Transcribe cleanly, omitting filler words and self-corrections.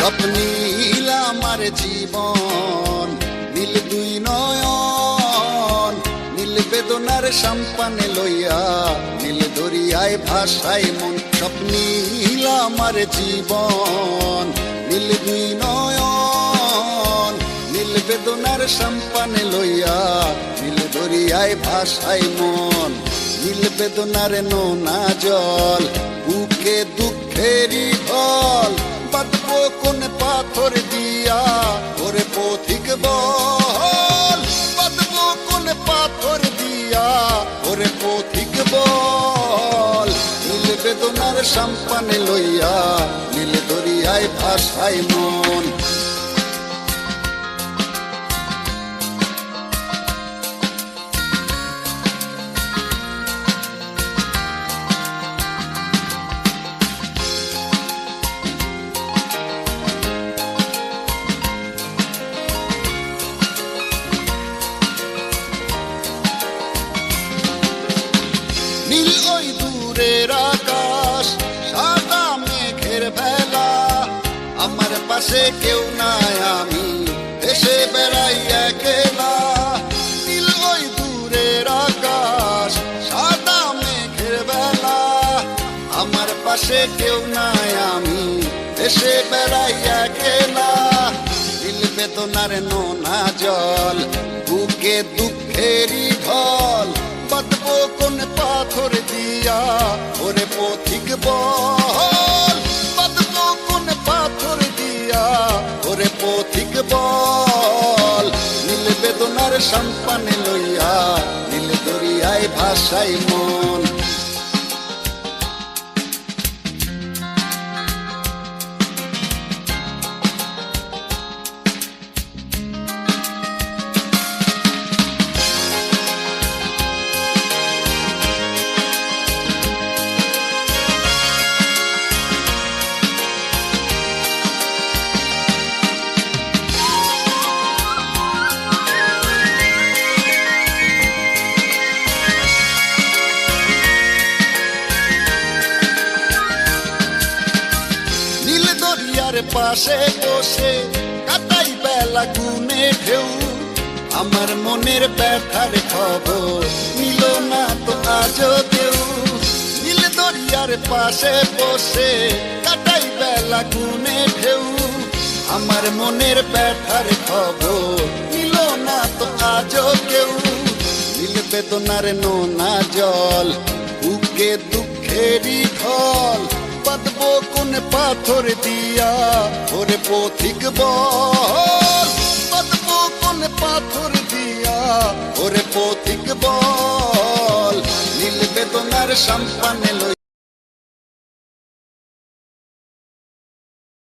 স্বপ্নীল আমার জীবন, নীল দুই নয়ন, নীল বেদনার সম্পানে লইয়া, নীল দরিয়ায় ভাষায় মন। স্বপ্নীল আমার জীবন, নীল দুই নয়ন, নীল বেদনার সম্পানে লইয়া, নীল দরিয়ায় ভাষায় মন। নীল বেদনার নোনা জল, বুকে দুঃখেরই ঢল, বাঁধবো কোন পাথর দিয়া, ওরে পথিক বল। বাঁধবো কোন পাথর দিয়া, ওরে পথিক বল। নীল বেদনার সম্পানে লইয়া, নীল দরিয়ায় ভাষায় মন। নীল ওই দূরের আকাশ, সাদা মেঘের ভেলা, আমার পাশে কেউ নাই, আমি দেশে বেড়াই একলা। নীল ওই দূরের আকাশ, সাদা মেঘের ভেলা, আমার পাশে কেউ নাই, আমি দেশে বেড়াই একলা। নীল বেদনার নোনা জল, বুকে দুঃখেরই ঢল, বাঁধবো কোন পাথর দিয়া, ওরে পথিক বল। বাঁধবো কোন পাথর দিয়া, ওরে পথিক বল। নীল বেদনার সম্পানে লইয়া, নীল দরিয়ায় ভাষায় মন। দরিয়ার পাশে বসে কাটাই বেলা গুনে ঢেউ, আমার মনের ব্যথার খবর নিল না তো আজও কেউ। নীল দরিয়ার পাশে বসে কাটাই বেলা গুনে ঢেউ, আমার মনের ব্যথার খবর নিল না তো আজও কেউ। নীল বেদনার নোনা জল, বুকে দুঃখেরই ঢল, বাঁধবো কোন পাথর দিয়া, ওরে পথিক বল। বাঁধবো কোন পাথর দিয়া, ওরে পথিক বল। নীল বেদনার সম্পানে লই